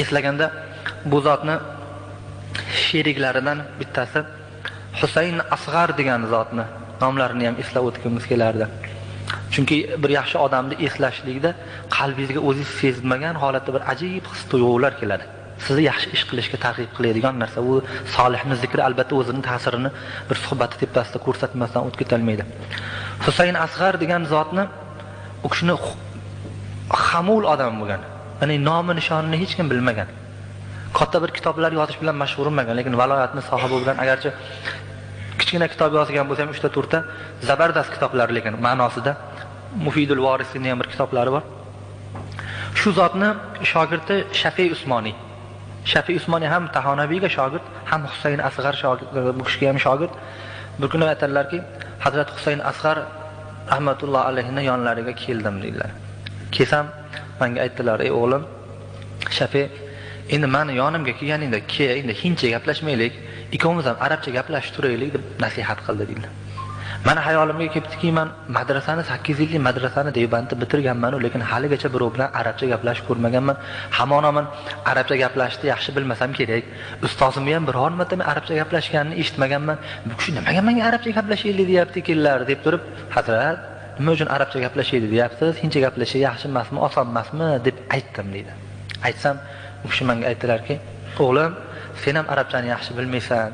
eslaganda bu zotni sheriklaridan bittasi Husayn Asg'ar degan zotni nomlarini ham eslab o'tganimiz kelardi. Chunki bir yaxshi odamni eslashlikda qalbingizga o'zingiz sezmagan holatda bir ajib his-tuyg'ular keladi. Sizni yaxshi ish qilishga targ'ib qiladigan narsa bu solihning zikri albatta o'zining ta'sirini bir suhbat tepasida ko'rsatmasdan o'tib ketolmaydi. Husayn Asg'ar degan zotni u kishini xamul odam bo'lgan. Ya'ni nomi nishonini hech kim bilmagan. Katta bir kitoblar yozish bilan mashhur bo'lmagan, lekin viloyatning sohibi bilan agarchi kichkina kitob yozgan bo'lsa ham 3 ta zabardast kitoblar, lekin ma'nosida Mufidul Vorisning ham bir kitoblari bor. Shu zotni shogirdi Shafiy Usmoniy. Shafiy Usmoniy ham Tahonaviyga shogird, ham Husayn Asg'ar shogird, bu kishiga ham shogird. Bir kuni aytadilarki, Hazrat Husayn Asg'ar rahmatulloh alayhining yonlariga keldim dedilar. Kelsam menga aytdilar: "Ey o'g'lim, Shafiy, endi meni yonimga kelganingda endi hindcha gaplashmaylik, ikkovimiz ham arabcha gaplashib turaylik" deb nasihat qildi dedilar. Mana hayolimga kelibdiki, men madrasani 8 yillik madrasani Deobandda bitirganman, lekin haligacha birov bilan arabcha gaplashib ko'rmaganman. Hamonaman arabcha gaplashni yaxshi bilmasam kerak. Ustozimga ham biror marta men arabcha gaplashganini eshitmaganman. Bu kishi nimaga menga arabcha gaplashaylik deyapti ekanlar deb turib, "Hazrat, nima uchun arabcha gaplashaylik deyapsiz? Hindcha gaplashish yaxshi emasmi, oson emasmi?" deb aytdim dedi. Aytsam, u kishi menga aytdilarki, "O'g'lim, sen ham arabchani yaxshi bilmaysan.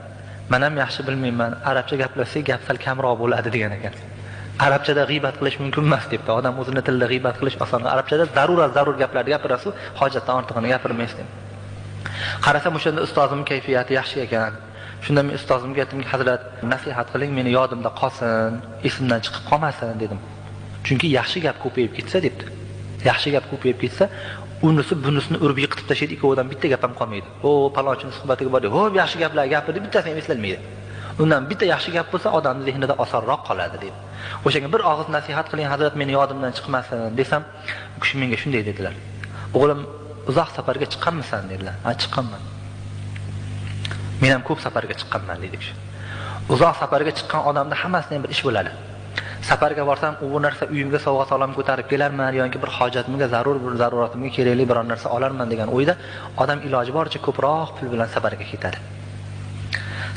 Men ham yaxshi bilmayman. Arabcha gaplashsak gap sal kamroq bo'ladi" degan ekan. Arabchada g'iybat qilish mumkin emas debdi. Odam o'zining tilida g'iybat qilish oson. Arabchada zarur gaplarni gapirasiz, hojatdan ortig'ini gapirmaysiz. Qarasam o'shanda ustozimning kayfiyati yaxshi ekan. Shunda men ustozimga aytdimki, "Hazrat, nasihat qiling, meni yodimda qolsin, esimdan chiqib qolmasin" dedim. Chunki yaxshi gap ko'payib ketsa debdi. Yaxshi gap ko'payib ketsa, unisi bunisini urib yiqitib tashlaydi, ikkovidan bitta gap ham qolmaydi. O, palonchining suhbatiga bordi, "Ho, yaxshi gaplar gapirdi, bittasi ham eslanmaydi." Undan bitta yaxshi gap bo'lsa, odamning zehnida osonroq qoladi dedi. O'shanga bir og'iz nasihat qiling, Hazrat, meni yodimdan chiqmasin desam, u kishi menga shunday dedilar: "O'g'lim, uzoq safarga chiqqanmisan?" dedilar. "Ha, chiqqanman." "Men ham ko'p safarga chiqqanman" dedi kishi. Uzoq safarga chiqqan odamda hammasining bir ish bo'ladi. Safarga borsam, u narsa uyimga sovg'a solam ko'tarib kelarman yoki bir hojatimga bir zaruratimga kerakli biror narsa olarman degan o'yda odam iloji boricha ko'proq pul bilan safarga ketadi.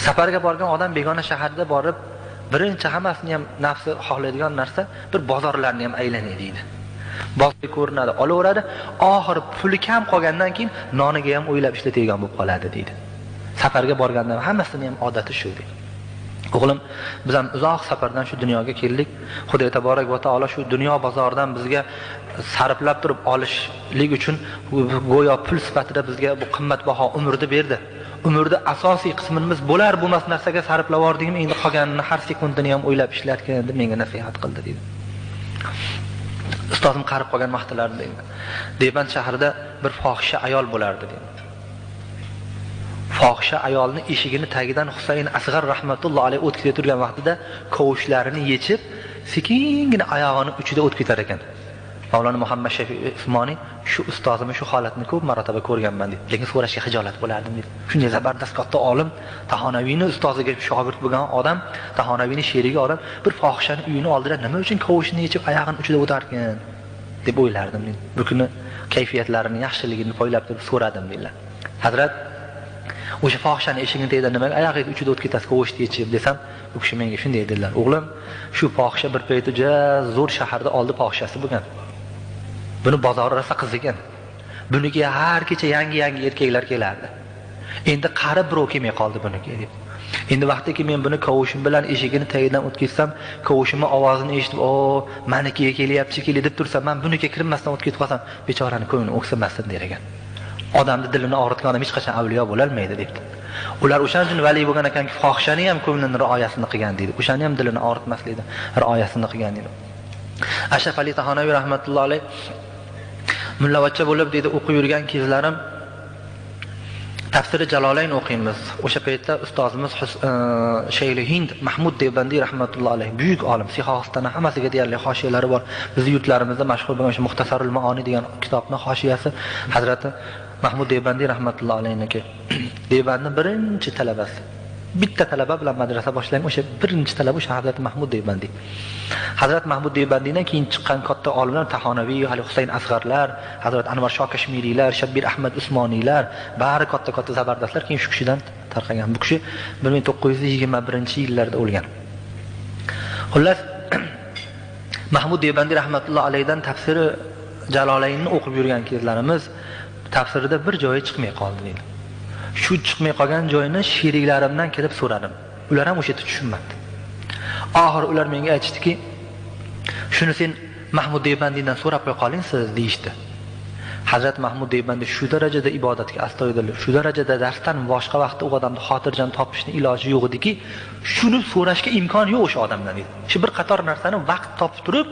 Safarga borgan odam begona shaharda borib, birinchi hammasini ham nafsi xohlaydigan narsa bir bozorlarni ham aylanay deydi. Bozor ko'rinadi, olaveradi, oxiri puli kam qolgandan keyin noniga ham o'ylab ishlatadigan bo'lib qoladi deydi. Safarga borganda hammasini ham odati shu deydi. O'g'lim, biz ham uzoq safardan shu dunyoga keldik. Xudo taborak va taolo shu dunyo bozoridan bizga sarflab turib olishlik uchun go'yo pul sifatida bizga bu qimmatbaho umrni berdi. Umrda asosiy qismimiz bo'lar bo'lmas narsaga sarflab yordingmi, endi qolganini har sekundini ham o'ylab ishlatgan deb menga nasihat qildi dedi. Ustozim qarib qolgan vaqtlarida Deoband shahrida bir fohisha ayol bo'lardi dedi. Fohisha ayolning eshigini tagidan Husayn Asg'ar rahmatulloh alayhi o'tib turgan vaqtida kovushlarini yechib, sekingina oyog'ini uchida o'tib ketar ekan. Mavlona Muhammad Shafiy Usmoniy shu ustozimni shu holatni ko'p marotaba ko'rganman dedi. Lekin so'rashga xijolat bo'lardim dedi. Shunday zabardast katta olim, Tahonaviyning ustoziga shogird bo'lgan odam, Tahonaviyning sherigi odam bir fohishaning uyini oldida nima uchun kovushini yechib oyog'ini uchida o'tarkan deb o'ylardim dedi. Bu kuni kayfiyatlarini yaxshiligini poylab turib so'radim dedilar. Hazrat, o'sha fohishaning eshigini tagida nimaga oyog'ingiz uchida o'tib ketasiz kovushni yechib desam, u kishi menga shunday dedilar: "O'g'lim, shu fohisha bir payti juda zo'r shaharda oldi fohishasi bo'lgan. Buni bozor rosa qizigan. Buniga har kecha yangi erkaklar kelardi. Endi qarib birov kelmay qoldi buniga" deb. Endi vaqtiki men buni kovushim bilan eshigini tagidan o'tkazsam, kovushimning ovozini eshitib, "O, manikiga kelyapti shekilli" deb tursam, men buniga kirmasdan o'tib ketib qolsam, bechoraning ko'ngli o'ksamasin der ekan. Odamni dilini og'ritgan odam hech qachon avliyo bo'la olmaydi debdi. Ular o'shan uchun vali bo'lgan ekanki, fohishani ham ko'nglini rioyasini qilgan deydi. O'shani ham dilini og'ritmaslikda rioyasini qilgan deydi. Ashraf Ali Tahonaviy rahmatullohi alayh mullavachcha bo'lib deydi, o'qib yurgan kezlarim Tafsiri Jalolayn o'qiymiz. O'sha paytda ustozimiz Shayx Hind Mahmud Deobandi rahmatullohi alayh buyuk olim, Sihosdan hammasiga deyarli hoshiyalari bor. Bizning yurtlarimizda mashhur bo'lgan o'sha Muxtasarul Maoni degan kitobning hoshiyasi Hazrati Mahmud Deobandi rahmatullohi alayhniki. Deobandning birinchi talabasi. bitta talaba bilan madrasa boshlang. O'sha birinchi talaba o'sha Hazrat Mahmud Deybandi. Hazrat Mahmud Deybandidan keyin chiqqan katta olimlar Tahonaviy, hali Husayn Asg'arlar, Hazrat Anvar Shoh Kashmiriylar, Shabbir Ahmad Usmoniylar, bari katta zabardastlar keyin shu kishidan tarqagan. Bu kishi 1921-yillarda o'lgan. Xullas Mahmud Deybandi rahmatulloh alaydan tafsiri Jalolaynni o'qib yurgan kezlarimiz tafsirida bir joyi chiqmay qoldi deydi. Shu chiqmay qolgan joyini sheriklarimdan kelib so'radim. Ular ham o'sha yerda tushunmadi. Oxir ular menga aytishdiki, shuni sen Mahmud Deybandidan so'rab qo'y qoling siz deyishdi. Hazrat Mahmud Deybandi shu darajada ibodatga astoydil, shu darajada darsdan boshqa vaqtda u odamni xotirjam topishning iloji yo'q ediki, shuni so'rashga imkon yo'q o'sha odamdan dedi. Shu bir qator narsani vaqt topib turib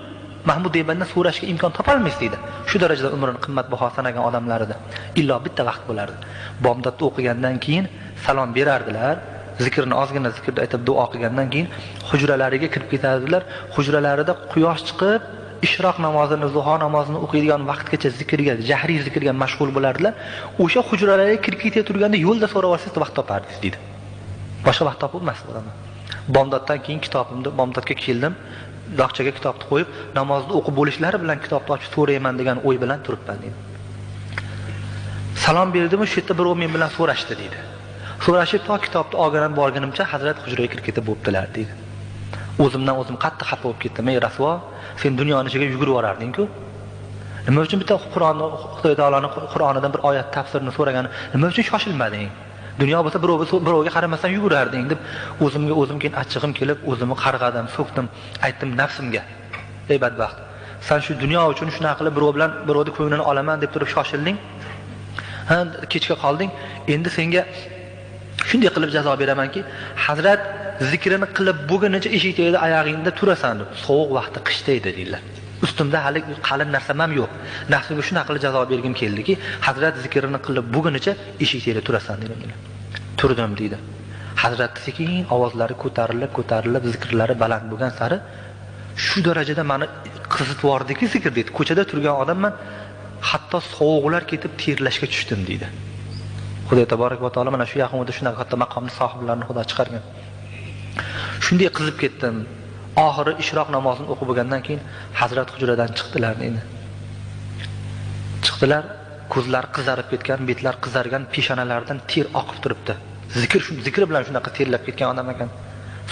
Mahmud Deybandidan so'rashga imkon topolmaysiz dedi. Shu darajada umrini qimmatbaho sanagan odamlar edi. Illo bitta vaqt bo'lardi. Bomdodda o'qigandan keyin salom berardilar. Zikrni ozgina zikrda aytib duo qilgandan keyin hujralariga kirib ketardilar. Hujralarida quyosh chiqib, ishroq namozini, zuho namozini o'qiydigan vaqtgacha zikrga, jahriy zikrga mashg'ul bo'lardilar. O'sha hujralarga kirib ketib turganda yo'lda so'rab olsangiz vaqt topardingiz dedi. Boshqa vaqt topolmas odamlar. Bomdoddan keyin kitobimni bomdodga keldim. Doqchaga kitobni qo'yib, namozni o'qib bo'lishlari bilan kitobni ochib so'rayman degan o'y bilan turibman dedi. Salom berdim, shu yerda birov men bilan so'rashdi dedi. So'rashib to kitobni olganim borganimcha Hazrat hujraga kirib ketib bo'ptilar dedi. O'zimdan o'zim qattiq xafa bo'lib ketdim. Ey Rasululloh, sen dunyoning ichiga yugurib yorarding-ku. Nima uchun bitta Qur'onni, Xudo taoloning Qur'onidan bir oyat tafsirini so'ragani, nima uchun shoshilmading? Dunyo bo'lsa birovga qaramasdan yugurarding deb o'zim keyin achchig'im kelib, o'zimni qarg'adim, so'kdim, aytdim nafsimga. Ey badbaxt, sen shu dunyo uchun shunaqa qilib birovning ko'nglini olaman deb turib shoshilding. Ha, kechga qolding. Endi senga shunday qilib jazo beramanki, Hazrat zikrini qilib bo'lgunicha eshik tagida oyog'ingda turasan deb, sovuq vaqtda qishda edi deydilar. Ustimda hali qalin narsam ham yo'q. Nafsimga shunaqa qilib jazo bergim keldiki, Hazrat zikrini qilib bo'lgunicha eshik tagida turasan dedilar. Turdim deydi. Hazrat sekin ovozlari ko'tarilib zikrlari baland bo'lgan sari shu darajada meni qizitib yubordiki zikr deydi. Ko'chada turgan odamman, hatto sovuqlar ketib terlashga tushdim deydi. Xudo taborak va taolo mana shu yaqinda shunaqa katta maqomli sohiblarni Xudo chiqargan. Shunday qizib ketdim. Oxiri ishroq namozini o'qib bo'lgandan keyin Hazrat hujradan chiqdilar dedi. Chiqdilar, ko'zlar qizarib ketgan, betlar qizargan, peshonalaridan ter oqib turibdi. Zikr bilan shunaqa terlab ketgan odam ekan.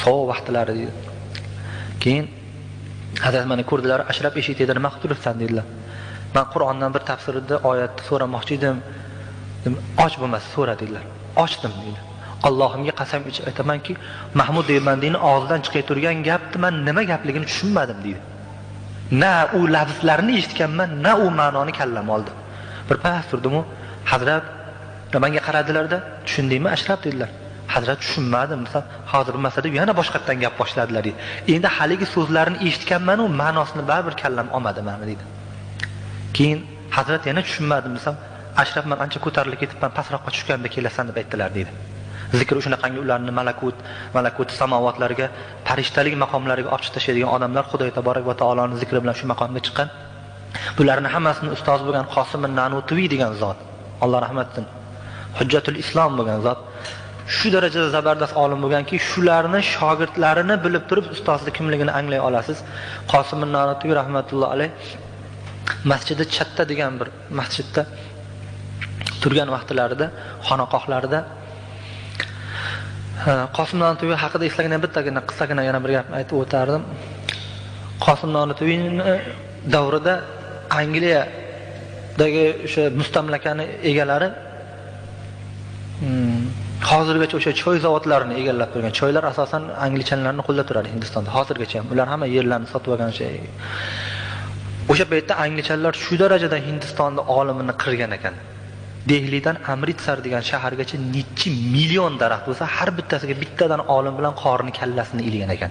Sovuq vaqtlari dedi. Keyin Hazrat meni ko'rdilar, Ashraf eshitdi, nima qilib turibsan dedilar. Men Qur'ondan bir tafsirida oyatni so'ramoqchi edim. Och bo'lmasa so'ra dedilar. Ochdim dedi. Allohimga qasam ichib aytamanki, Mahmud Deybandining og'zidan chiqib turgan gapni men nima gapligini tushunmadim dedi. Na u lafzlarni eshitganman, na u ma'noni kallam oldi. Bir pas turdim-u, Hazrat menga qaradilar-da, "Tushundingmi Ashraf?" dedilar. Hazrat tushunmadim desam, hozir masada yana boshqatdan gap boshladilar dedi. Endi haligi so'zlarni eshitganman, u ma'nosini baribir kallam olmadi meni dedi. Keyin Hazrat yana tushunmadim desam, Ashraf men ancha ko'tarilib ketibman, pastroqqa tushganda kelasan deb aytdilar dedi. Zikr shunaqangi ularni malakut samovatlarga, farishtalik maqomlariga olib tashlaydigan odamlar Xudo taborak va taoloning zikri bilan shu maqomga chiqqan. Bularning hammasini ustoz bo'lgan Qosim an-Nanutiy degan zot, Alloh rahmat qilsin, Hujjatul Islom bo'lgan zot shu darajada zabardast olim bo'lganki, shularni shogirdlarini bilib turib ustozning kimligini anglay olasiz. Qosim an-Nanutiy rahmatulloh alayh masjidi Chatta degan bir masjidda turgan vaqtlarida, xonaqohlarida Qosim Nanutiy haqida eslagan bittagina qissagina yana bir gap aytib o'tardim. Qosim Nanutiyning davrida Angliyadagi o'sha mustamlakani egalari hozirgacha o'sha choy zavodlarini egallab turgan. Choylar asosan anglichalarning qo'lida turadi Hindistonda. Hozirgacha ham ular hamma yerlarni sotib olgan şey. O'sha paytda anglichalar shu darajada Hindistonda olimini qirgan ekan. Dehlidan Amritsar degan shahargacha necha million daraxt bo'lsa, har bittasiga bittadan olim bilan qorini kallasini ilgan ekan.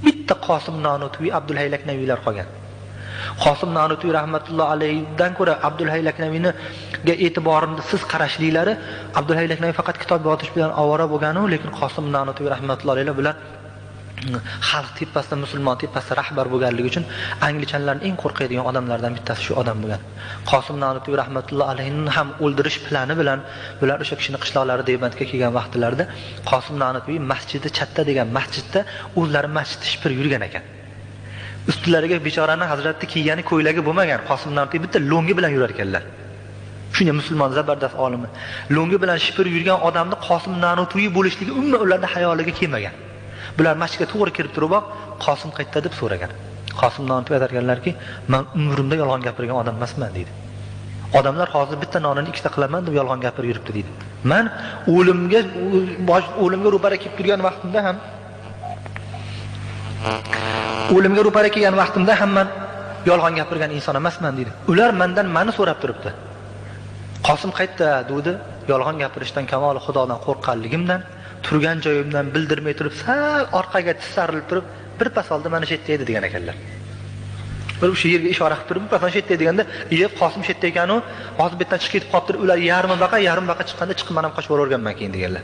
Bitta Qosim Nanutiy, Abdulhay Laknaviylar qolgan. Qosim Nanutiy rahmatulloh alayhidan ko'ra Abdulhay Laknaviyga e'tiborimni siz qarashliklari, Abdulhay Laknaviy faqat kitob yozish bilan ovora bo'lganu, lekin Qosim Nanutiy rahmatulloh alayhi bilan xalq tepasida, musulmon tepasida rahbar bo'lganligi uchun anglichanlarning eng qo'rqadigan odamlardan bittasi shu odam bo'lgan. Qosim Nanutiy rahmatulloh alayhining ham o'ldirish plani bilan bular o'sha kishini qishloqlari Deybandga kelgan vaqtlarida Qosim Nanutiy masjidi Chatta degan masjidda o'zlari masjidda shipir yurgan ekan. Ustlariga bechorani hazratni kiygani ko'ylagi bo'lmagan. Qosim Nanutiy bitta lo'ngi bilan yurar ekanlar. Shunga musulmon zabardast olimi. Lo'ngi bilan shipir yurgan odamni Qosim Nanutiy bo'lishligi umuman ularning xayoliga kelmagan. Bular masjidga to'g'ri kirib turib, Qosim qaytdi deb so'ragan. Qosim Nanutiy aytganlarki, "Men umrimda yolg'on gapirgan odam emasman" dedi. Odamlar hozir bitta nonini ikkita qilaman deb yolg'on gapirib yuribdi dedi. Men o'limga ro'para kelib turgan vaqtimda ham men yolg'on gapirgan inson emasman dedi. Ular mendan meni so'rab turibdi. Qosim qaytdi dedi, yolg'on gapirishdan kamoli Xudodan qo'rqqanligimdan turgan joyimdan bildirmay turib, sal orqaga tisarilib turib, bir pas oldi mana shu yerda edi degan ekanlar. Bir o'sha yerga ishora qilib turib, bir pas shu yerda deganda, Qosim shu yerda ekan-u, hozir betdan chiqib ketib qolibdi. Ular yarim baqa chiqqanda chiqib men ham qochib o'rganman keyin deganlar.